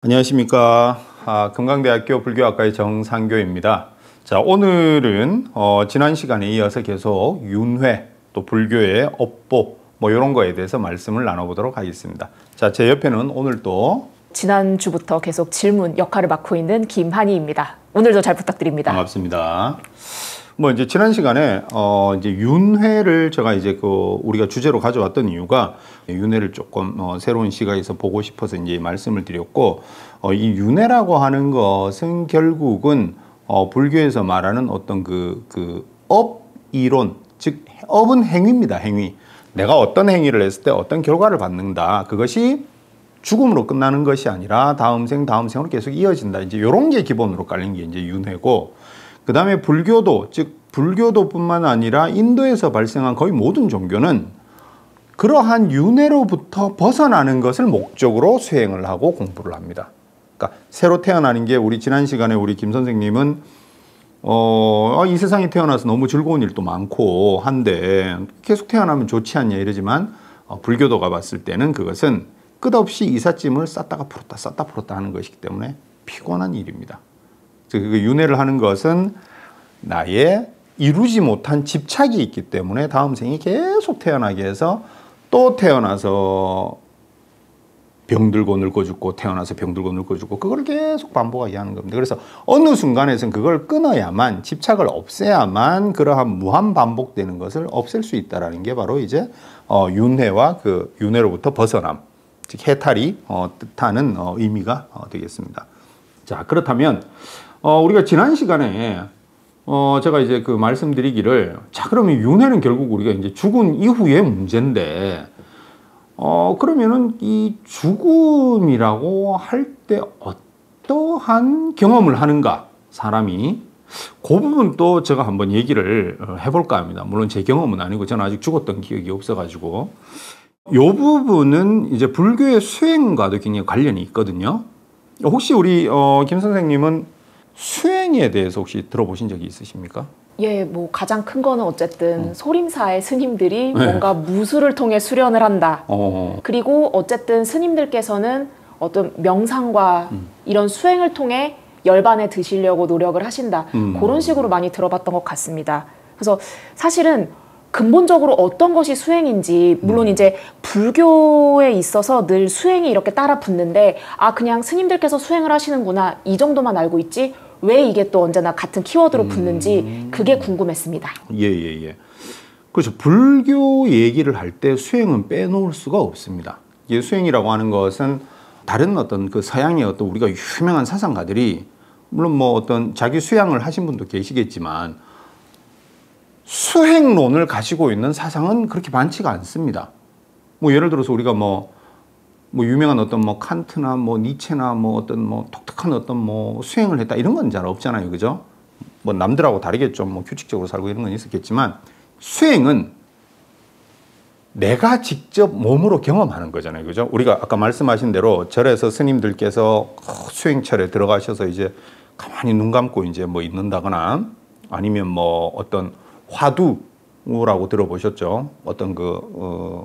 안녕하십니까. 금강대학교 불교학과의 정상교입니다. 자, 오늘은 지난 시간에 이어서 계속 윤회, 또 불교의 업보, 이런 거에 대해서 말씀을 나눠보도록 하겠습니다. 자, 제 옆에는 오늘 또 지난주부터 계속 질문 역할을 맡고 있는 김한희입니다. 오늘도 잘 부탁드립니다. 반갑습니다. 이제 지난 시간에 이제 윤회를 제가 이제 우리가 주제로 가져왔던 이유가 윤회를 조금 새로운 시각에서 보고 싶어서 이제 말씀을 드렸고, 이 윤회라고 하는 것은 결국은 불교에서 말하는 어떤 업 이론, 즉 업은 행위입니다. 행위. 내가 어떤 행위를 했을 때 어떤 결과를 받는다. 그것이 죽음으로 끝나는 것이 아니라 다음 생으로 계속 이어진다. 이제 이런 게 기본으로 깔린 게 이제 윤회고, 그 다음에 불교도, 즉 불교도뿐만 아니라 인도에서 발생한 거의 모든 종교는 그러한 윤회로부터 벗어나는 것을 목적으로 수행을 하고 공부를 합니다. 그러니까 새로 태어나는 게, 우리 지난 시간에 우리 김 선생님은 이 세상에 태어나서 너무 즐거운 일도 많고 한데 계속 태어나면 좋지 않냐 이러지만, 불교도가 봤을 때는 그것은 끝없이 이삿짐을 쌌다가 풀었다 하는 것이기 때문에 피곤한 일입니다. 그 윤회를 하는 것은 나의 이루지 못한 집착이 있기 때문에 다음 생이 계속 태어나게 해서 또 태어나서 병들고 늙어 죽고 태어나서 병들고 늙어 죽고, 그걸 계속 반복하게 하는 겁니다. 그래서 어느 순간에서는 그걸 끊어야만, 집착을 없애야만 그러한 무한 반복되는 것을 없앨 수 있다는 게 바로 이제 윤회와 그 윤회로부터 벗어남, 즉 해탈이 뜻하는 의미가 되겠습니다. 자, 그렇다면 우리가 지난 시간에 제가 이제 말씀드리기를, 자, 그러면 윤회는 결국 우리가 이제 죽은 이후의 문제인데, 그러면은 이 죽음이라고 할 때 어떠한 경험을 하는가, 사람이. 그 부분도 제가 한번 얘기를 해볼까 합니다. 물론 제 경험은 아니고 저는 아직 죽었던 기억이 없어가지고. 이 부분은 이제 불교의 수행과도 굉장히 관련이 있거든요. 혹시 우리 김 선생님은 수행에 대해서 혹시 들어보신 적이 있으십니까? 예, 가장 큰 거는 어쨌든 소림사의 스님들이 뭔가 무술을 통해 수련을 한다. 그리고 어쨌든 스님들께서는 어떤 명상과 이런 수행을 통해 열반에 드시려고 노력을 하신다. 그런 식으로 많이 들어봤던 것 같습니다. 그래서 사실은 근본적으로 어떤 것이 수행인지, 물론 이제 불교에 있어서 늘 수행이 이렇게 따라 붙는데, 그냥 스님들께서 수행을 하시는구나, 이 정도만 알고 있지 왜 이게 또 언제나 같은 키워드로 붙는지 그게 궁금했습니다. 예. 그렇죠. 불교 얘기를 할 때 수행은 빼놓을 수가 없습니다. 이 수행이라고 하는 것은 다른 어떤 서양의 어떤 우리가 유명한 사상가들이, 물론 어떤 자기 수양을 하신 분도 계시겠지만, 수행론을 가지고 있는 사상은 그렇게 많지가 않습니다. 예를 들어서 우리가 유명한 어떤 칸트나 니체나 어떤 독특한 어떤 수행을 했다, 이런 건 잘 없잖아요. 그죠? 남들하고 다르겠죠. 규칙적으로 살고 이런 건 있었겠지만, 수행은 내가 직접 몸으로 경험하는 거잖아요. 그죠? 우리가 아까 말씀하신 대로 절에서 스님들께서 수행철에 들어가셔서 이제 가만히 눈 감고 이제 있는다거나, 아니면 어떤 화두라고 들어보셨죠? 어떤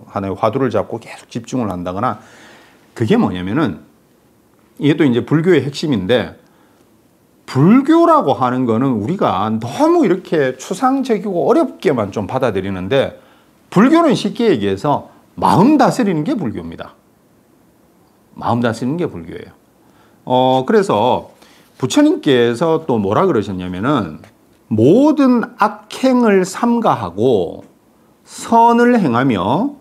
하나의 화두를 잡고 계속 집중을 한다거나, 그게 뭐냐면은, 이게 또 이제 불교의 핵심인데, 불교라고 하는 거는 우리가 너무 이렇게 추상적이고 어렵게만 좀 받아들이는데, 불교는 쉽게 얘기해서 마음 다스리는 게 불교입니다. 마음 다스리는 게 불교예요. 그래서 부처님께서 또 뭐라 그러셨냐면은, 모든 악행을 삼가하고 선을 행하며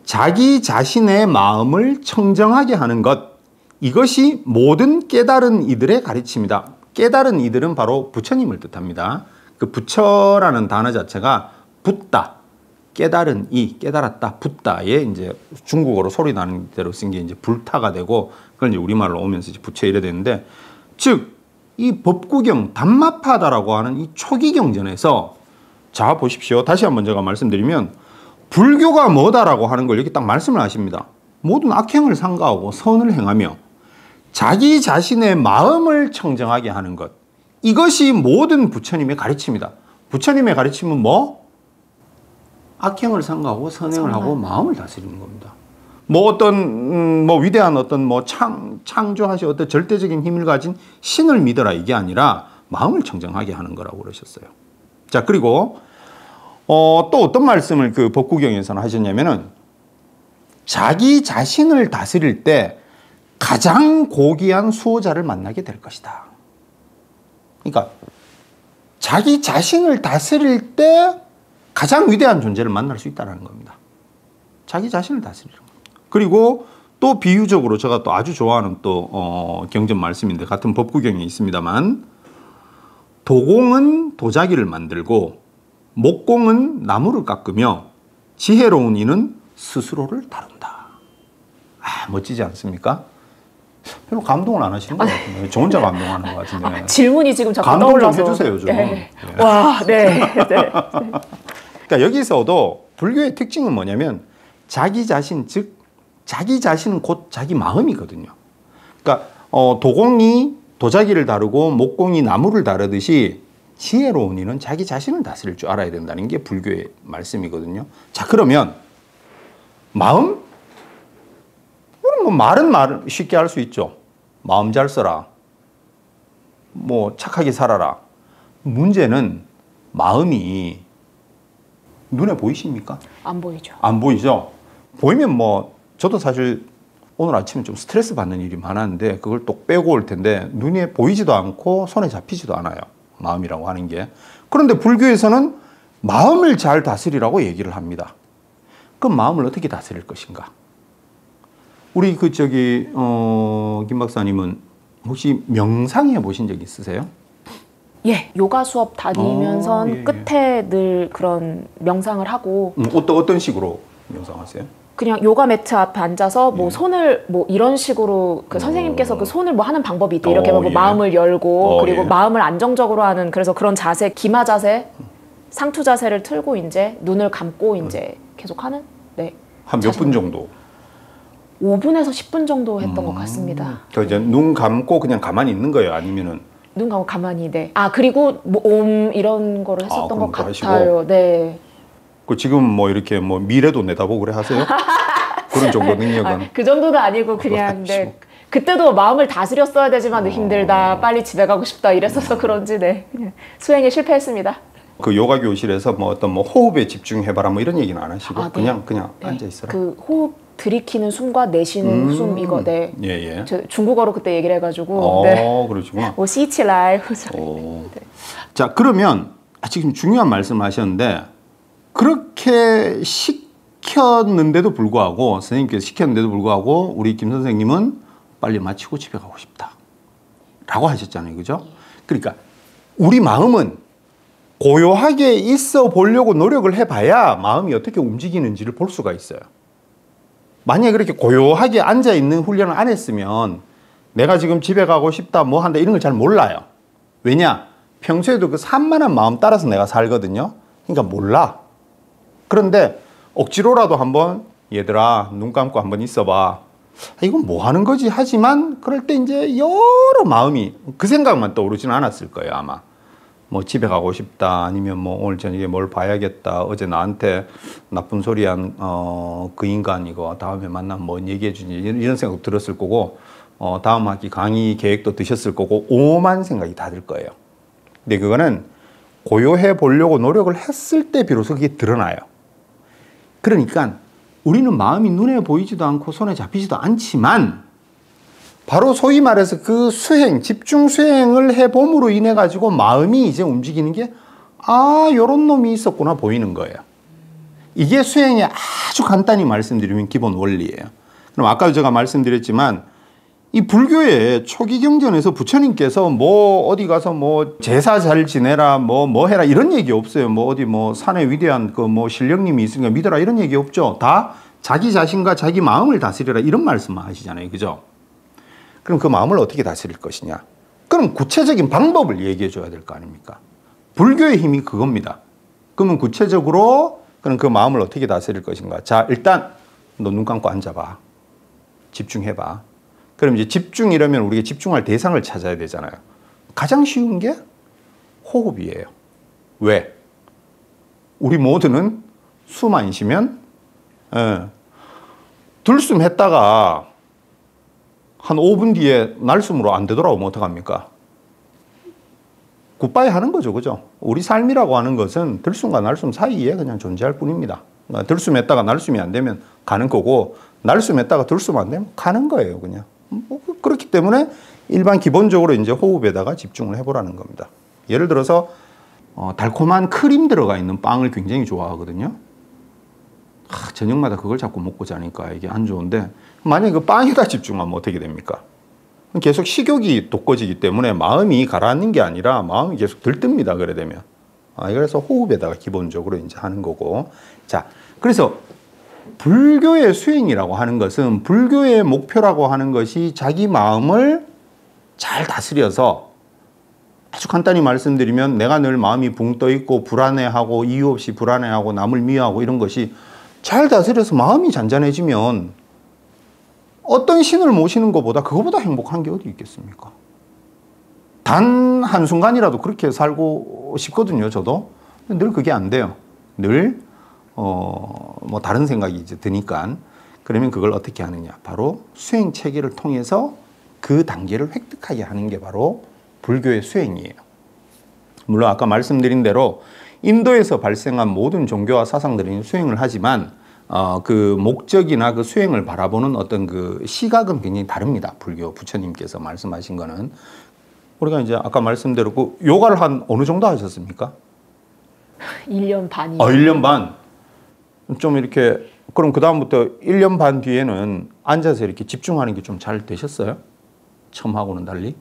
자기 자신의 마음을 청정하게 하는 것, 이것이 모든 깨달은 이들의 가르침이다. 깨달은 이들은 바로 부처님을 뜻합니다. 그 부처라는 단어 자체가 붓다, 깨달은 이, 깨달았다, 붓다에 이제 중국어로 소리 나는 대로 쓴 게 이제 불타가 되고, 그걸 이제 우리말로 오면서 이제 부처 이래 되는데, 즉 이 법구경 담마파다라고 하는 이 초기 경전에서, 자 보십시오. 다시 한번 제가 말씀드리면, 불교가 뭐다라고 하는 걸 이렇게 딱 말씀을 하십니다. 모든 악행을 삼가하고 선을 행하며 자기 자신의 마음을 청정하게 하는 것, 이것이 모든 부처님의 가르침이다. 부처님의 가르침은 악행을 삼가하고 선행을 하고 마음을 다스리는 겁니다. 뭐 어떤 뭐 위대한 어떤 뭐 창조하신 어떤 절대적인 힘을 가진 신을 믿어라 이게 아니라 마음을 청정하게 하는 거라고 그러셨어요. 자, 그리고 또 어떤 말씀을 그 법구경에서는 하셨냐면은 자기 자신을 다스릴 때 가장 고귀한 수호자를 만나게 될 것이다. 그러니까 자기 자신을 다스릴 때 가장 위대한 존재를 만날 수 있다는 겁니다. 자기 자신을 다스리는 겁니다. 그리고 또 비유적으로 제가 또 아주 좋아하는 또 경전 말씀인데 같은 법구경에 있습니다만 도공은 도자기를 만들고 목공은 나무를 깎으며 지혜로운 이는 스스로를 다룬다. 아, 멋지지 않습니까? 별로 감동을 안 하시는 것 같은데 저 혼자 감동하는 것 같은데. 질문이 지금 자꾸 감동 떠올라서. 좀 해주세요 좀. 네. 와, 네. 네. 그러니까 여기서도 불교의 특징은 뭐냐면 자기 자신, 즉 자기 자신은 곧 자기 마음이거든요. 그러니까 도공이 도자기를 다루고 목공이 나무를 다루듯이 지혜로운 이는 자기 자신을 다스릴 줄 알아야 된다는 게 불교의 말씀이거든요. 자, 그러면 마음? 뭐 말은 쉽게 할 수 있죠. 마음 잘 써라. 뭐 착하게 살아라. 문제는 마음이 눈에 보이십니까? 안 보이죠. 안 보이죠? 보이면 뭐 저도 사실 오늘 아침에 좀 스트레스 받는 일이 많았는데 그걸 또 빼고 올 텐데 눈에 보이지도 않고 손에 잡히지도 않아요. 마음이라고 하는 게. 그런데 불교에서는 마음을 잘 다스리라고 얘기를 합니다. 그럼 마음을 어떻게 다스릴 것인가? 우리 김 박사님은 혹시 명상해 보신 적 있으세요? 예, 요가 수업 다니면서 끝에 늘 그런 명상을 하고. 어떤 식으로 명상하세요? 그냥 요가 매트 앞에 앉아서 뭐 손을 뭐 이런 식으로 그 선생님께서 그 손을 뭐 하는 방법이 있대. 이렇게 뭐 마음을 열고 그리고 마음을 안정적으로 하는 그래서 그런 자세, 기마 자세, 상투 자세를 틀고 이제 눈을 감고 이제 계속 하는. 네. 한 몇 분 정도? 5분에서 10분 정도 했던 것 같습니다. 그 이제 눈 감고 그냥 가만히 있는 거예요? 아니면은 눈 감고 가만히. 네. 아, 그리고 뭐 이런 거를 했었던 것 같아요. 하시고. 네. 그 지금 뭐 이렇게 뭐 미래도 내다보고 그래 하세요? 그런 정도 능력은? 그 정도는 아니고 그냥 네. 그때도 마음을 다스렸어야 되지만 힘들다, 빨리 집에 가고 싶다 이랬어서 그런지 네. 그냥 수행에 실패했습니다. 그 요가 교실에서 뭐 어떤 뭐 호흡에 집중해봐라 뭐 이런 얘기는 안 하시고 그냥 네. 앉아 있어라. 그 호흡 들이키는 숨과 내쉬는 숨 이거 네. 예. 저 중국어로 그때 얘기를 해가지고. 네. 그러시구나. 뭐 시치라이. 네. 자, 그러면 지금 중요한 말씀하셨는데 그렇게 시켰는데도 불구하고 선생님께서 시켰는데도 불구하고 우리 김 선생님은 빨리 마치고 집에 가고 싶다 라고 하셨잖아요. 그죠? 그러니까 우리 마음은 고요하게 있어 보려고 노력을 해봐야 마음이 어떻게 움직이는지를 볼 수가 있어요. 만약에 그렇게 고요하게 앉아있는 훈련을 안 했으면 내가 지금 집에 가고 싶다 뭐 한다 이런 걸 잘 몰라요. 왜냐? 평소에도 그 산만한 마음 따라서 내가 살거든요. 그러니까 몰라. 그런데 억지로라도 한번 얘들아 눈 감고 한번 있어봐. 이건 뭐 하는 거지? 하지만 그럴 때 이제 여러 마음이 그 생각만 떠오르지는 않았을 거예요. 아마 뭐 집에 가고 싶다 아니면 뭐 오늘 저녁에 뭘 봐야겠다 어제 나한테 나쁜 소리 한 그 인간 이거 다음에 만나면 뭔 얘기해 주니 이런 생각 들었을 거고 다음 학기 강의 계획도 드셨을 거고 오만 생각이 다 들 거예요. 근데 그거는 고요해 보려고 노력을 했을 때 비로소 그게 드러나요. 그러니까 우리는 마음이 눈에 보이지도 않고 손에 잡히지도 않지만 바로 소위 말해서 그 수행, 집중 수행을 해봄으로 인해 가지고 마음이 이제 움직이는 게 요런 놈이 있었구나 보이는 거예요. 이게 수행에 아주 간단히 말씀드리면 기본 원리예요. 그럼 아까도 제가 말씀드렸지만 이 불교의 초기 경전에서 부처님께서 뭐 어디 가서 뭐 제사 잘 지내라 뭐 해라 이런 얘기 없어요. 뭐 어디 뭐 산에 위대한 그 뭐 신령님이 있으니까 믿어라 이런 얘기 없죠. 다 자기 자신과 자기 마음을 다스려라 이런 말씀만 하시잖아요. 그죠? 그럼 그 마음을 어떻게 다스릴 것이냐? 그럼 구체적인 방법을 얘기해 줘야 될 거 아닙니까? 불교의 힘이 그겁니다. 그러면 구체적으로 그럼 그 마음을 어떻게 다스릴 것인가? 자, 일단 너 눈 감고 앉아봐. 집중해봐. 그럼 이제 집중이라면 우리가 집중할 대상을 찾아야 되잖아요. 가장 쉬운 게 호흡이에요. 왜? 우리 모두는 숨 안 쉬면 들숨했다가 한 5분 뒤에 날숨으로 안 되돌아오면 어떡합니까? 굿바이 하는 거죠. 그죠? 우리 삶이라고 하는 것은 들숨과 날숨 사이에 그냥 존재할 뿐입니다. 들숨했다가 날숨이 안 되면 가는 거고, 날숨했다가 들숨 안 되면 가는 거예요. 그냥. 그렇기 때문에 일반 기본적으로 이제 호흡에다가 집중을 해보라는 겁니다. 예를 들어서 달콤한 크림 들어가 있는 빵을 굉장히 좋아하거든요. 저녁마다 그걸 자꾸 먹고 자니까 이게 안 좋은데, 만약에 그 빵에다 집중하면 어떻게 됩니까? 계속 식욕이 돋궈지기 때문에 마음이 가라앉는 게 아니라 마음이 계속 들뜹니다. 그래 되면. 그래서 호흡에다가 기본적으로 이제 하는 거고. 자, 그래서 불교의 수행이라고 하는 것은, 불교의 목표라고 하는 것이 자기 마음을 잘 다스려서, 아주 간단히 말씀드리면 내가 늘 마음이 붕 떠 있고 불안해하고 이유 없이 불안해하고 남을 미워하고 이런 것이 잘 다스려서 마음이 잔잔해지면 어떤 신을 모시는 것보다 그거보다 행복한 게 어디 있겠습니까? 단 한순간이라도 그렇게 살고 싶거든요, 저도. 늘 그게 안 돼요. 늘, 뭐 다른 생각이 이제 드니까. 그러면 그걸 어떻게 하느냐. 바로 수행 체계를 통해서 그 단계를 획득하게 하는 게 바로 불교의 수행이에요. 물론 아까 말씀드린 대로 인도에서 발생한 모든 종교와 사상들이 수행을 하지만 그 목적이나 그 수행을 바라보는 어떤 그 시각은 굉장히 다릅니다. 불교 부처님께서 말씀하신 거는. 우리가 이제 아까 말씀대로 그 요가를 한 어느 정도 하셨습니까? 1년 반이요. 1년 반. 좀 이렇게, 그럼 그다음부터 1년 반 뒤에는 앉아서 이렇게 집중하는 게 좀 잘 되셨어요? 처음하고는 달리?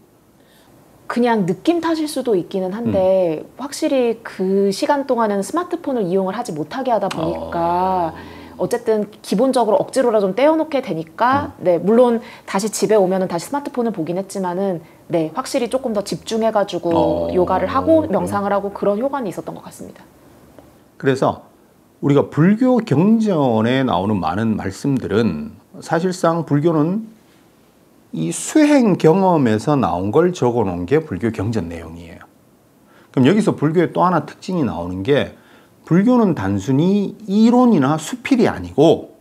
그냥 느낌 탓일 수도 있기는 한데 확실히 그 시간 동안에는 스마트폰을 이용을 하지 못하게 하다 보니까 어쨌든 기본적으로 억지로라도 좀 떼어놓게 되니까 네, 물론 다시 집에 오면은 다시 스마트폰을 보긴 했지만은 네, 확실히 조금 더 집중해가지고 요가를 하고 명상을 하고 그런 효과는 있었던 것 같습니다. 그래서 우리가 불교 경전에 나오는 많은 말씀들은 사실상 불교는 이 수행 경험에서 나온 걸 적어 놓은 게 불교 경전 내용이에요. 그럼 여기서 불교의 또 하나 특징이 나오는 게, 불교는 단순히 이론이나 수필이 아니고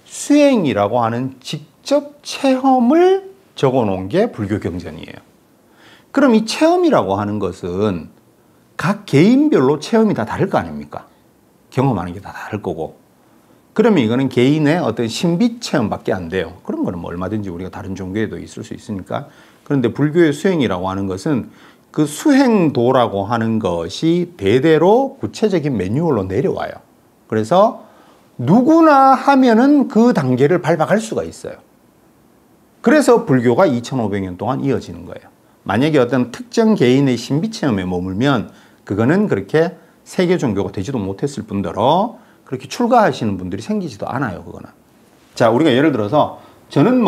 수행이라고 하는 직접 체험을 적어 놓은 게 불교 경전이에요. 그럼 이 체험이라고 하는 것은 각 개인별로 체험이 다 다를 거 아닙니까? 경험하는 게 다 다를 거고. 그러면 이거는 개인의 어떤 신비 체험밖에 안 돼요. 그런 거는 뭐 얼마든지 우리가 다른 종교에도 있을 수 있으니까. 그런데 불교의 수행이라고 하는 것은 그 수행도라고 하는 것이 대대로 구체적인 매뉴얼로 내려와요. 그래서 누구나 하면은 그 단계를 밟아갈 수가 있어요. 그래서 불교가 2500년 동안 이어지는 거예요. 만약에 어떤 특정 개인의 신비 체험에 머물면 그거는 그렇게 세계 종교가 되지도 못했을 뿐더러 그렇게 출가하시는 분들이 생기지도 않아요, 그거는. 자, 우리가 예를 들어서, 저는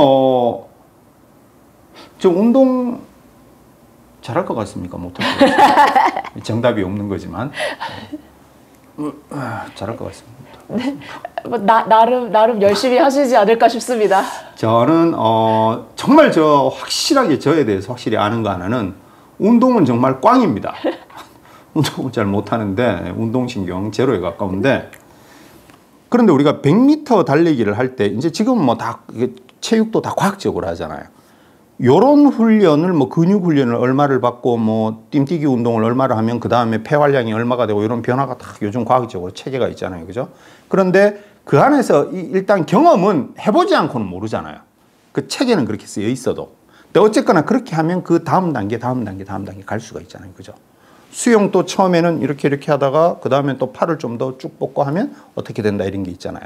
저 운동 잘할 것 같습니까? 못할 것 같습니까? 정답이 없는 거지만. 잘할 것 같습니다. 네. 나름 열심히 하시지 않을까 싶습니다. 저는, 정말 확실하게 저에 대해서 확실히 아는 거 하나는, 운동은 정말 꽝입니다. 운동은 잘 못하는데, 운동신경 제로에 가까운데, 그런데 우리가 100m 달리기를 할 때, 이제 지금 뭐 다, 체육도 다 과학적으로 하잖아요. 요런 훈련을, 뭐 근육 훈련을 얼마를 받고, 뭐 뜀뛰기 운동을 얼마를 하면 그 다음에 폐활량이 얼마가 되고, 이런 변화가 다 요즘 과학적으로 체계가 있잖아요. 그죠? 그런데 그 안에서 일단 경험은 해보지 않고는 모르잖아요. 그 체계는 그렇게 쓰여 있어도. 근데 어쨌거나 그렇게 하면 그 다음 단계 갈 수가 있잖아요. 그죠? 수영도 처음에는 이렇게 하다가 그 다음에 또 팔을 좀 더 쭉 뻗고 하면 어떻게 된다 이런 게 있잖아요.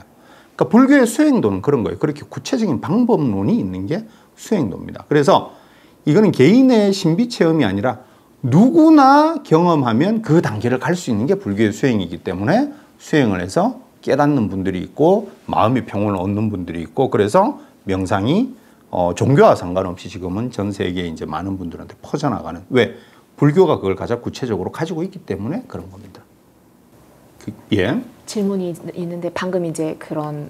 그러니까 불교의 수행도는 그런 거예요. 그렇게 구체적인 방법론이 있는 게 수행도입니다. 그래서 이거는 개인의 신비 체험이 아니라 누구나 경험하면 그 단계를 갈 수 있는 게 불교의 수행이기 때문에 수행을 해서 깨닫는 분들이 있고 마음의 평온을 얻는 분들이 있고, 그래서 명상이 종교와 상관없이 지금은 전 세계에 이제 많은 분들한테 퍼져나가는, 왜? 불교가 그걸 가장 구체적으로 가지고 있기 때문에 그런 겁니다. 예. 질문이 있는데 방금 이제 그런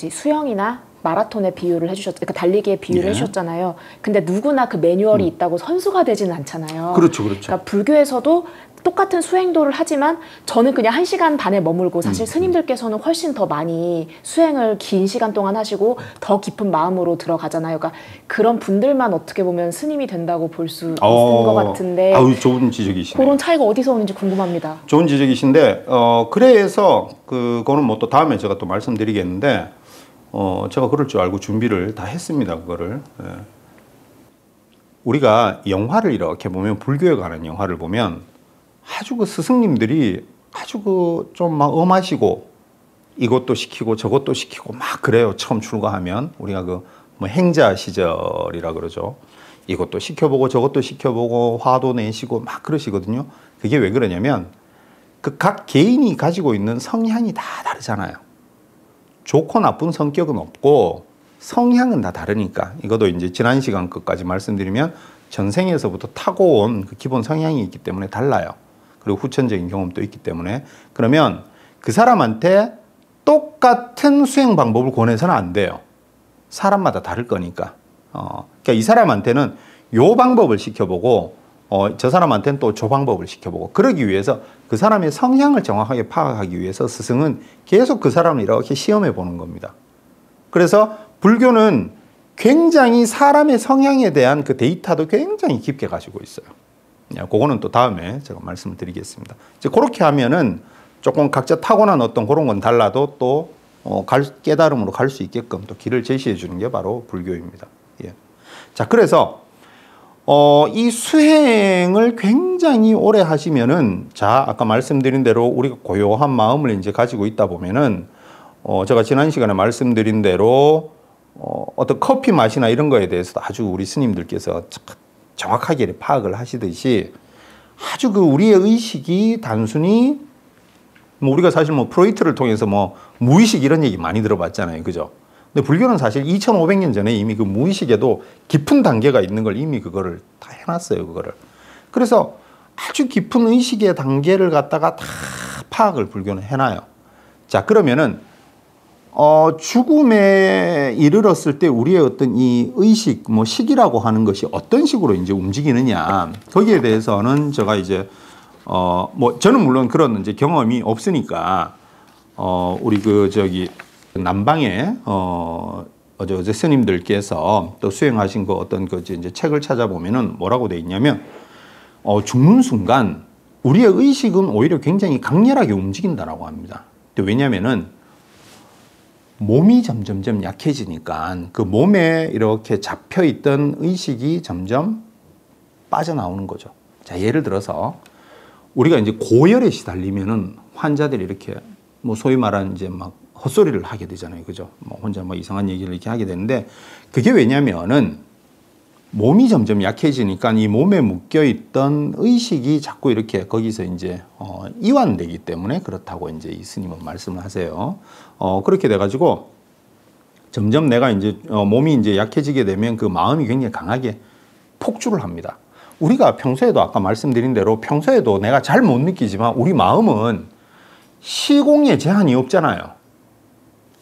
수영이나 마라톤의 비유를 그러니까 달리기의 비유를 해주셨잖아요. 근데 누구나 그 매뉴얼이 있다고 선수가 되지는 않잖아요. 그렇죠. 그러니까 불교에서도 똑같은 수행도를 하지만 저는 그냥 1시간 반에 머물고 사실 스님들께서는 훨씬 더 많이 수행을 긴 시간 동안 하시고 더 깊은 마음으로 들어가잖아요. 그러니까 그런 분들만 어떻게 보면 스님이 된다고 볼 수 있는 것 같은데 좋은 지적이시네요. 그런 차이가 어디서 오는지 궁금합니다. 좋은 지적이신데 그래서 그거는 뭐 또 다음에 제가 또 말씀드리겠는데 제가 그럴 줄 알고 준비를 다 했습니다. 그거를. 예. 우리가 영화를 이렇게 보면 불교에 관한 영화를 보면 아주 그 스승님들이 아주 그 좀 막 엄하시고 이것도 시키고 저것도 시키고 막 그래요. 처음 출가하면 우리가 그 뭐 행자 시절이라 그러죠. 이것도 시켜보고 저것도 시켜보고 화도 내시고 막 그러시거든요. 그게 왜 그러냐면 그 각 개인이 가지고 있는 성향이 다 다르잖아요. 좋고 나쁜 성격은 없고 성향은 다 다르니까 이것도 이제 지난 시간 끝까지 말씀드리면 전생에서부터 타고 온 그 기본 성향이 있기 때문에 달라요. 그리고 후천적인 경험도 있기 때문에 그러면 그 사람한테 똑같은 수행 방법을 권해서는 안 돼요. 사람마다 다를 거니까. 그러니까 이 사람한테는 요 방법을 시켜보고 저 사람한테는 또 저 방법을 시켜보고 그러기 위해서 그 사람의 성향을 정확하게 파악하기 위해서 스승은 계속 그 사람을 이렇게 시험해 보는 겁니다. 그래서 불교는 굉장히 사람의 성향에 대한 그 데이터도 굉장히 깊게 가지고 있어요. 그거는 또 다음에 제가 말씀을 드리겠습니다. 이제 그렇게 하면은 조금 각자 타고난 어떤 그런 건 달라도 또 깨달음으로 갈 수 있게끔 또 길을 제시해 주는 게 바로 불교입니다. 예. 자, 그래서 이 수행을 굉장히 오래 하시면은 자, 아까 말씀드린 대로 우리가 고요한 마음을 이제 가지고 있다 보면은 제가 지난 시간에 말씀드린 대로 어떤 커피 맛이나 이런 거에 대해서도 아주 우리 스님들께서 정확하게 파악을 하시듯이 아주 그 우리의 의식이 단순히 뭐 우리가 사실 뭐 프로이트를 통해서 뭐 무의식 이런 얘기 많이 들어봤잖아요. 그죠? 근데 불교는 사실 2500년 전에 이미 그 무의식에도 깊은 단계가 있는 걸 이미 그거를 다 해놨어요. 그거를. 그래서 아주 깊은 의식의 단계를 갖다가 다 파악을 불교는 해놔요. 자, 그러면은 죽음에 이르렀을 때 우리의 어떤 이 의식, 뭐 식이라고 하는 것이 어떤 식으로 이제 움직이느냐. 거기에 대해서는 제가 이제 뭐 저는 물론 그런 이제 경험이 없으니까 우리 남방에 어제 스님들께서 또 수행하신 그 어떤 그 이제 책을 찾아보면은 뭐라고 돼 있냐면 죽는 순간 우리의 의식은 오히려 굉장히 강렬하게 움직인다라고 합니다. 왜냐면은 몸이 점점점 약해지니까 그 몸에 이렇게 잡혀 있던 의식이 점점 빠져나오는 거죠. 자, 예를 들어서 우리가 이제 고열에 시달리면은 환자들이 이렇게 뭐 소위 말하는 이제 막 헛소리를 하게 되잖아요. 그죠? 뭐 혼자 뭐 이상한 얘기를 이렇게 하게 되는데 그게 왜냐면은 몸이 점점 약해지니까 이 몸에 묶여 있던 의식이 자꾸 이렇게 거기서 이제 이완되기 때문에 그렇다고 이제 이 스님은 말씀을 하세요. 그렇게 돼가지고 점점 내가 이제 몸이 이제 약해지게 되면 그 마음이 굉장히 강하게 폭주를 합니다. 우리가 평소에도 아까 말씀드린 대로 평소에도 내가 잘 못 느끼지만 우리 마음은 시공에 제한이 없잖아요.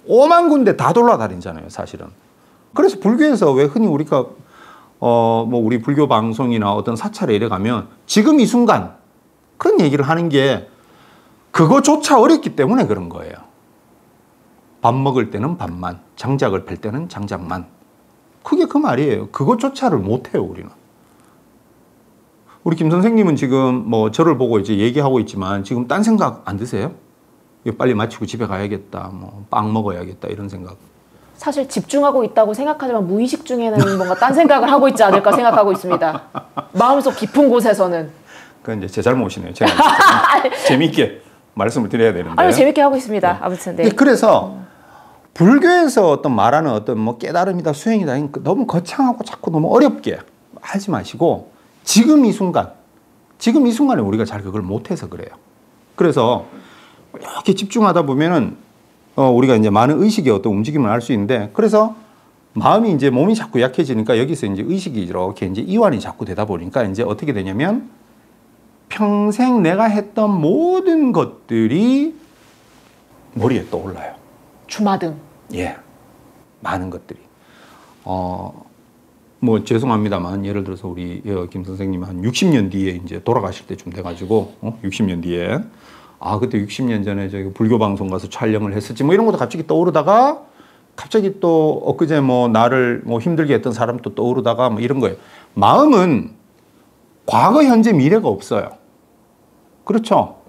오만 군데 다 돌아다니잖아요, 사실은. 그래서 불교에서 왜 흔히 우리가 뭐 우리 불교 방송이나 어떤 사찰에 이래 가면 지금 이 순간 그런 얘기를 하는 게 그거조차 어렵기 때문에 그런 거예요. 밥 먹을 때는 밥만, 장작을 펼 때는 장작만. 그게 그 말이에요. 그것조차를 못해요, 우리는. 우리 김 선생님은 지금 뭐 저를 보고 이제 얘기하고 있지만 지금 딴 생각 안 드세요? 이거 빨리 마치고 집에 가야겠다, 뭐 빵 먹어야겠다 이런 생각. 사실 집중하고 있다고 생각하지만 무의식 중에는 뭔가 딴 생각을 하고 있지 않을까 생각하고 있습니다. 마음속 깊은 곳에서는. 그건 이제 제 잘못이네요. 제가 재미있게 말씀을 드려야 되는데. 아니, 재밌게 하고 있습니다. 네. 아무튼 네. 그래서 불교에서 어떤 말하는 어떤 뭐 깨달음이다, 수행이다 너무 거창하고 자꾸 너무 어렵게 하지 마시고 지금 이 순간에 우리가 잘 그걸 못해서 그래요. 그래서 이렇게 집중하다 보면은 우리가 이제 많은 의식의 어떤 움직임을 알 수 있는데 그래서 마음이 이제 몸이 자꾸 약해지니까 여기서 이제 의식이 이렇게 이제 이완이 자꾸 되다 보니까 이제 어떻게 되냐면 평생 내가 했던 모든 것들이 머리에 떠올라요. 주마등. 예. 많은 것들이. 뭐 죄송합니다만 예를 들어서 우리 김 선생님 한 60년 뒤에 이제 돌아가실 때쯤 돼가지고 60년 뒤에 그때 60년 전에 저기 불교 방송 가서 촬영을 했었지 뭐 이런 것도 갑자기 떠오르다가 갑자기 또 엊그제 뭐 나를 뭐 힘들게 했던 사람도 떠오르다가 뭐 이런 거예요. 마음은 과거, 현재, 미래가 없어요. 그렇죠?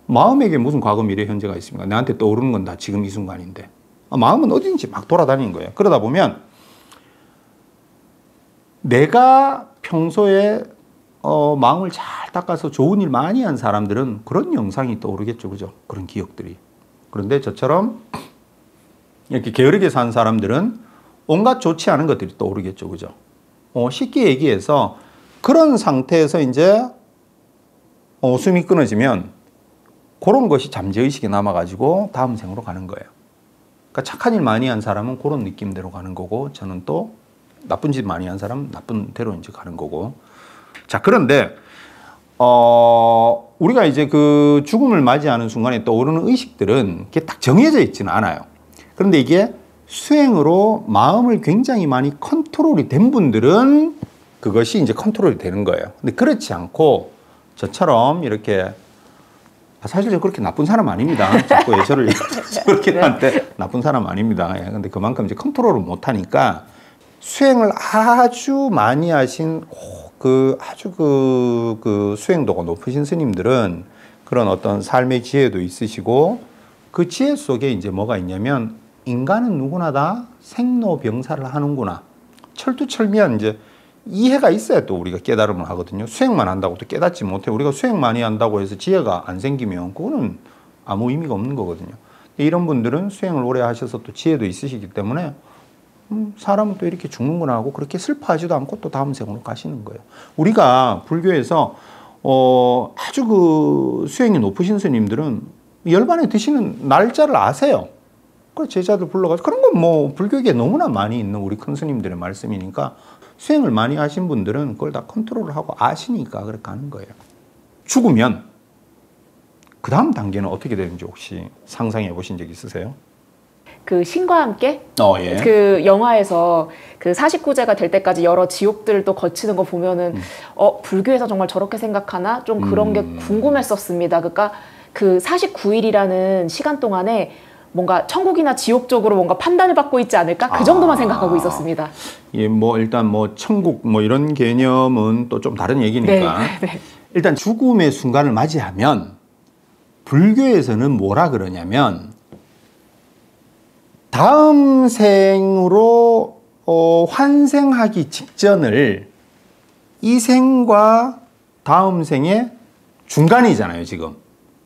마음에게 무슨 과거, 미래, 현재가 있습니까? 나한테 떠오르는 건 다 지금 이 순간인데. 마음은 어딘지 막 돌아다니는 거예요. 그러다 보면 내가 평소에 마음을 잘 닦아서 좋은 일 많이 한 사람들은 그런 영상이 떠오르겠죠. 그죠? 그런 기억들이. 그런데 저처럼 이렇게 게으르게 산 사람들은 온갖 좋지 않은 것들이 떠오르겠죠. 그죠? 쉽게 얘기해서 그런 상태에서 이제 숨이 끊어지면 그런 것이 잠재의식에 남아가지고 다음 생으로 가는 거예요. 그러니까 착한 일 많이 한 사람은 그런 느낌대로 가는 거고 저는 또 나쁜 짓 많이 한 사람은 나쁜 대로 이제 가는 거고. 자, 그런데 우리가 이제 그 죽음을 맞이하는 순간에 떠오르는 의식들은 이게 딱 정해져 있지는 않아요. 그런데 이게 수행으로 마음을 굉장히 많이 컨트롤이 된 분들은 그것이 이제 컨트롤이 되는 거예요. 근데 그렇지 않고 저처럼 이렇게 사실 저 그렇게 나쁜 사람 아닙니다. 자꾸 예절을 그렇게 하는데 나쁜 사람 아닙니다. 근데 그만큼 이제 컨트롤을 못 하니까 수행을 아주 많이 하신 그 수행도가 높으신 스님들은 그런 어떤 삶의 지혜도 있으시고 그 지혜 속에 이제 뭐가 있냐면 인간은 누구나 다 생로병사를 하는구나. 철두철미한 이제 이해가 있어야 또 우리가 깨달음을 하거든요. 수행만 한다고 또 깨닫지 못해. 우리가 수행 많이 한다고 해서 지혜가 안 생기면 그거는 아무 의미가 없는 거거든요. 이런 분들은 수행을 오래 하셔서 또 지혜도 있으시기 때문에 사람은 또 이렇게 죽는구나 하고 그렇게 슬퍼하지도 않고 또 다음 생으로 가시는 거예요. 우리가 불교에서 아주 그 수행이 높으신 스님들은 열반에 드시는 날짜를 아세요. 그 제자들 불러가지고 그런 건 뭐 불교계에 너무나 많이 있는 우리 큰 스님들의 말씀이니까 수행을 많이 하신 분들은 그걸 다 컨트롤을 하고 아시니까 그렇게 하는 거예요. 죽으면 그 다음 단계는 어떻게 되는지 혹시 상상해 보신 적 있으세요? 그 신과 함께 예. 그 영화에서 그 49제가 될 때까지 여러 지옥들을 또 거치는 거 보면은 불교에서 정말 저렇게 생각하나 좀 그런 게 궁금했었습니다. 그러니까 그 49일이라는 시간 동안에 뭔가 천국이나 지옥 쪽으로 뭔가 판단을 받고 있지 않을까? 그 정도만 생각하고 있었습니다. 예, 뭐 일단 뭐 천국 뭐 이런 개념은 또 좀 다른 얘기니까. 네. 일단 죽음의 순간을 맞이하면 불교에서는 뭐라 그러냐면 다음 생으로 환생하기 직전을 이 생과 다음 생의 중간이잖아요, 지금.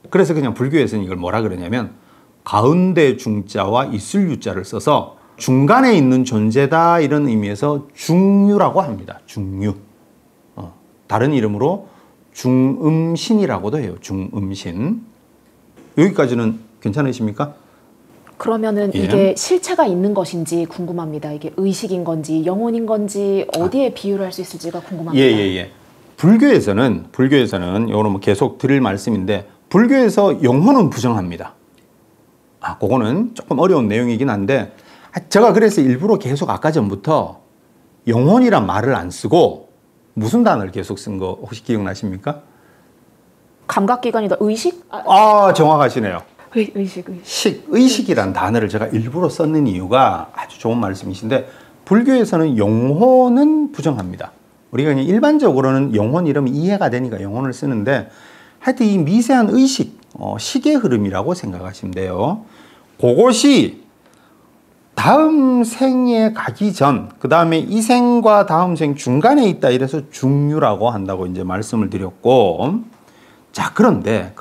그래서 그냥 불교에서는 이걸 뭐라 그러냐면 가운데 중자와 있을 유자를 써서 중간에 있는 존재다 이런 의미에서 중유라고 합니다. 중유. 다른 이름으로 중음신이라고도 해요. 중음신. 여기까지는 괜찮으십니까? 그러면은 이게 실체가 있는 것인지 궁금합니다. 이게 의식인 건지 영혼인 건지 어디에 비유를 할 수 있을지가 궁금합니다. 예. 불교에서는 이거는 뭐 계속 드릴 말씀인데 불교에서 영혼은 부정합니다. 그거는 조금 어려운 내용이긴 한데 제가 그래서 일부러 계속 아까 전부터 영혼이란 말을 안 쓰고 무슨 단어를 계속 쓴 거 혹시 기억나십니까? 감각기관이다. 의식? 정확하시네요. 의식. 의식이란 단어를 제가 일부러 썼는 이유가 아주 좋은 말씀이신데 불교에서는 영혼은 부정합니다. 우리가 그냥 일반적으로는 영혼 이름이 이해가 되니까 영혼을 쓰는데 하여튼 이 미세한 의식, 식의 흐름이라고 생각하시면 돼요. 그것이 다음 생에 가기 전, 그 다음에 이 생과 다음 생 중간에 있다 이래서 중유라고 한다고 이제 말씀을 드렸고, 자, 그런데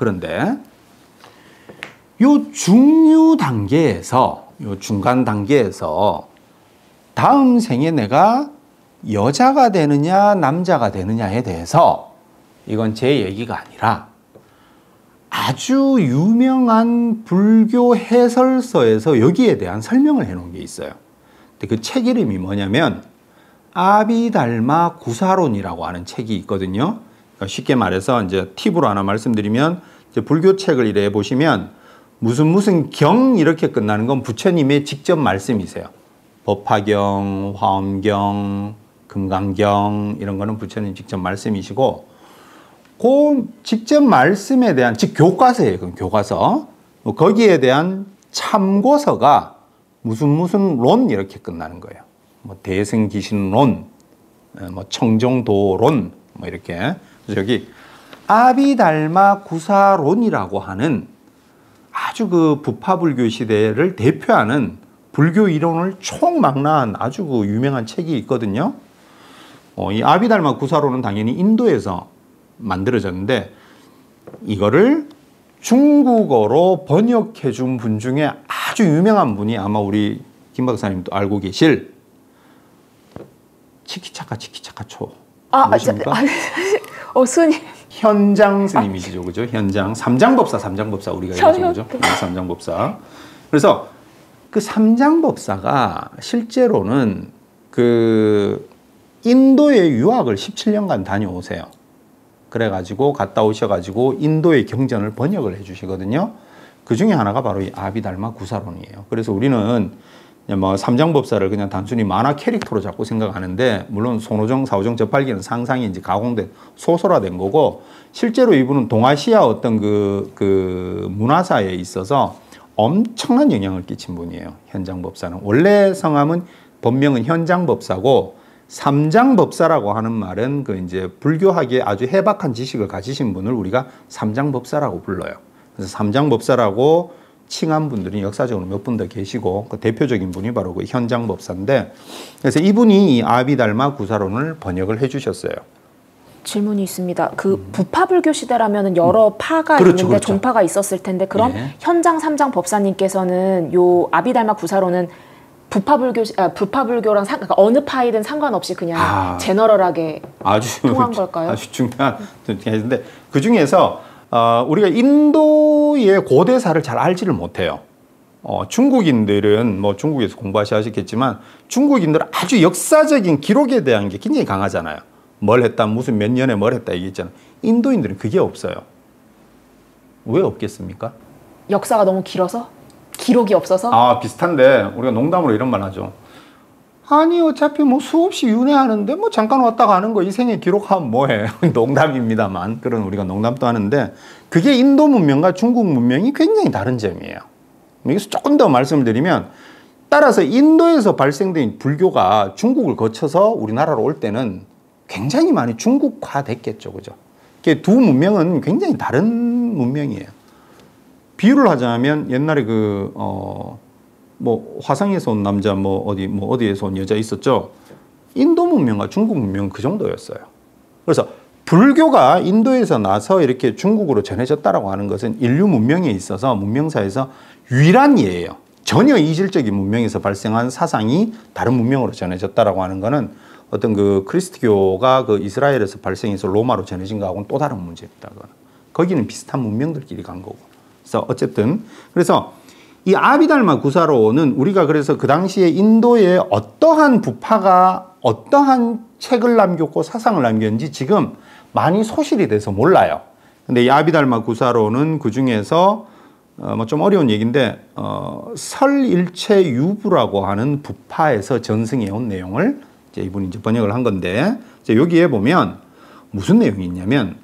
요 중유 단계에서, 요 중간 단계에서 다음 생에 내가 여자가 되느냐 남자가 되느냐에 대해서 이건 제 얘기가 아니라 아주 유명한 불교 해설서에서 여기에 대한 설명을 해놓은 게 있어요. 그 책 이름이 뭐냐면 아비달마 구사론이라고 하는 책이 있거든요. 그러니까 쉽게 말해서 이제 팁으로 하나 말씀드리면 이제 불교 책을 이래 보시면 무슨 경 이렇게 끝나는 건 부처님의 직접 말씀이세요. 법화경, 화엄경, 금강경 이런 거는 부처님 직접 말씀이시고 그 직접 말씀에 대한 즉 교과서예요. 그 교과서 거기에 대한 참고서가 무슨 론 이렇게 끝나는 거예요. 뭐 대승기신론, 뭐 청정도론 뭐 이렇게. 그래서 여기 아비달마 구사론이라고 하는 아주 그 부파불교 시대를 대표하는 불교 이론을 총망라한 아주 그 유명한 책이 있거든요. 이 아비달마 구사론은 당연히 인도에서 만들어졌는데 이거를 중국어로 번역해 준 분 중에 아주 유명한 분이 아마 우리 김 박사님도 알고 계실 치키차카 초. 스님. 현장 스님이시죠, 그죠? 현장 삼장법사 우리가 얘기하죠, 그죠? 삼장법사. 그래서 그 삼장법사가 실제로는 그 인도에 유학을 17년간 다녀오세요. 그래가지고 갔다 오셔가지고 인도의 경전을 번역을 해주시거든요. 그 중에 하나가 바로 이 아비달마 구사론이에요. 그래서 우리는 뭐 삼장법사를 그냥 단순히 만화 캐릭터로 자꾸 생각하는데 물론 손오정, 사오정, 저팔계는 상상이 이제 가공된 소설화된 거고 실제로 이분은 동아시아 어떤 그 문화사에 있어서 엄청난 영향을 끼친 분이에요. 현장법사는 원래 성함은 본명은 현장법사고 삼장법사라고 하는 말은 그 이제 불교학에 아주 해박한 지식을 가지신 분을 우리가 삼장법사라고 불러요. 그래서 삼장법사라고 칭한 분들이 역사적으로 몇 분 더 계시고 그 대표적인 분이 바로 그 현장법사인데 그래서 이분이 이 아비달마 구사론을 번역을 해주셨어요. 질문이 있습니다. 그 부파불교 시대라면 여러 파가 그렇죠, 있는데 그렇죠. 종파가 있었을 텐데 그럼 예. 현장 삼장 법사님께서는 요 아비달마 구사론은 부파불교랑 그러니까 어느 파이든 상관없이 그냥 제너럴하게 통한 걸까요? 아주 중요한 얘기인데 그 중에서 우리가 인도의 고대사를 잘 알지를 못해요. 중국인들은 뭐 중국에서 공부하시겠지만 중국인들은 아주 역사적인 기록에 대한 게 굉장히 강하잖아요. 뭘 했다, 무슨 몇 년에 뭘 했다 얘기했잖아요. 인도인들은 그게 없어요. 왜 없겠습니까? 역사가 너무 길어서? 기록이 없어서? 비슷한데 우리가 농담으로 이런 말 하죠. 아니 어차피 뭐 수없이 윤회하는데 뭐 잠깐 왔다 가는 거 이 생에 기록하면 뭐해. 농담입니다만 그런 우리가 농담도 하는데 그게 인도 문명과 중국 문명이 굉장히 다른 점이에요. 여기서 조금 더 말씀을 드리면 따라서 인도에서 발생된 불교가 중국을 거쳐서 우리나라로 올 때는 굉장히 많이 중국화됐겠죠, 그죠? 두 문명은 굉장히 다른 문명이에요. 비유를 하자면 옛날에 뭐 화성에서 온 남자 어디에서 온 여자 있었죠. 인도 문명과 중국 문명은 그 정도였어요. 그래서 불교가 인도에서 나서 이렇게 중국으로 전해졌다라고 하는 것은 인류 문명에 있어서 문명사에서 유일한 예예요. 전혀 이질적인 문명에서 발생한 사상이 다른 문명으로 전해졌다라고 하는 것은 어떤 그 그리스도교가 그 이스라엘에서 발생해서 로마로 전해진 거하고는 또 다른 문제입니다. 거기는 비슷한 문명들끼리 간 거고. 그래서 어쨌든 그래서 이 아비달마 구사로는 우리가 그래서 그 당시에 인도에 어떠한 부파가 어떠한 책을 남겼고 사상을 남겼는지 지금 많이 소실이 돼서 몰라요. 근데 이 아비달마 구사로는 그 중에서 뭐 좀 어려운 얘기인데 설일체 유부라고 하는 부파에서 전승해 온 내용을 이제 이분이 이제 번역을 한 건데 이제 여기에 보면 무슨 내용이 있냐면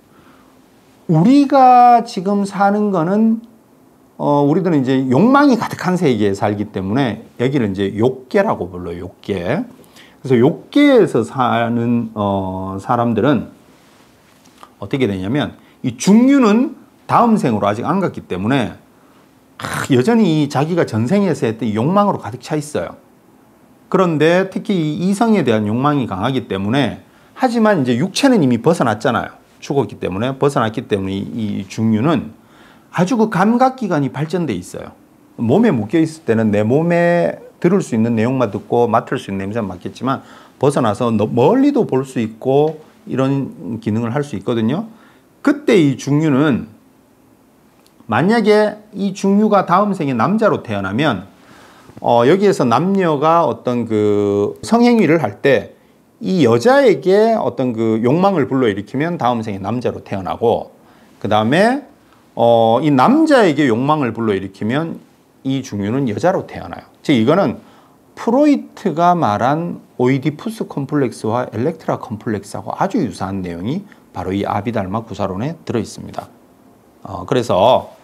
우리가 지금 사는 거는 우리들은 이제 욕망이 가득한 세계에 살기 때문에 여기를 이제 욕계라고 불러요. 욕계. 그래서 욕계에서 사는 사람들은 어떻게 되냐면 이 중류는 다음 생으로 아직 안 갔기 때문에 여전히 자기가 전생에서 했던 이 욕망으로 가득 차 있어요. 그런데 특히 이 이성에 대한 욕망이 강하기 때문에 하지만 이제 육체는 이미 벗어났잖아요. 죽었기 때문에 벗어났기 때문에 이 중류는 아주 그 감각기관이 발전돼 있어요. 몸에 묶여 있을 때는 내 몸에 들을 수 있는 내용만 듣고 맡을 수 있는 냄새만 맡겠지만 벗어나서 멀리도 볼 수 있고 이런 기능을 할 수 있거든요. 그때 이 중류는 만약에 이 중류가 다음 생에 남자로 태어나면 여기에서 남녀가 어떤 그 성행위를 할 때 이 여자에게 어떤 그 욕망을 불러일으키면 다음 생에 남자로 태어나고 그 다음에 이 남자에게 욕망을 불러일으키면 이 중류는 여자로 태어나요. 즉 이거는 프로이트가 말한 오이디푸스 컴플렉스와 엘렉트라 컴플렉스하고 아주 유사한 내용이 바로 이 아비달마 구사론에 들어 있습니다. 그래서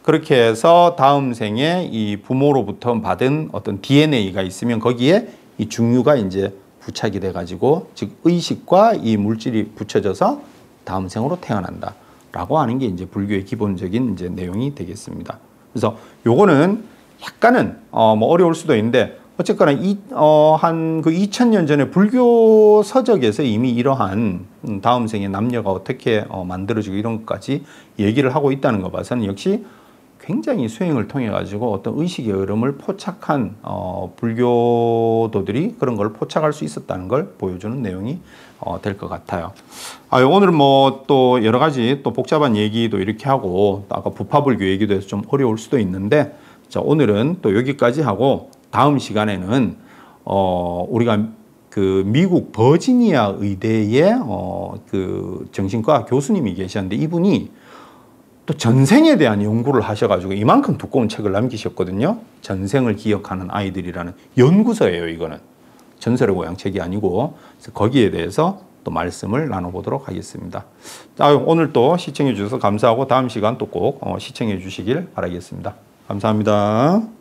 그렇게 해서 다음 생에 이 부모로부터 받은 어떤 DNA가 있으면 거기에 이 중류가 이제 부착이 돼가지고 즉 의식과 이 물질이 붙여져서 다음 생으로 태어난다라고 하는 게 이제 불교의 기본적인 이제 내용이 되겠습니다. 그래서 요거는 약간은 뭐 어려울 수도 있는데 어쨌거나 한 그 2000년 전에 불교 서적에서 이미 이러한 다음 생의 남녀가 어떻게 만들어지고 이런 것까지 얘기를 하고 있다는 거 봐서는 역시 굉장히 수행을 통해 가지고 어떤 의식의 흐름을 포착한 불교도들이 그런 걸 포착할 수 있었다는 걸 보여주는 내용이 될 것 같아요. 오늘은 뭐 또 여러 가지 또 복잡한 얘기도 이렇게 하고 아까 부파불교 얘기도 해서 좀 어려울 수도 있는데 자, 오늘은 또 여기까지 하고 다음 시간에는 우리가 그 미국 버지니아 의대의 그 정신과 교수님이 계셨는데 이분이 또 전생에 대한 연구를 하셔가지고 이만큼 두꺼운 책을 남기셨거든요. 전생을 기억하는 아이들이라는 연구서예요. 이거는 전설의 고향 책이 아니고 그래서 거기에 대해서 또 말씀을 나눠보도록 하겠습니다. 자, 오늘 또 시청해 주셔서 감사하고 다음 시간 또 꼭 시청해 주시길 바라겠습니다. 감사합니다.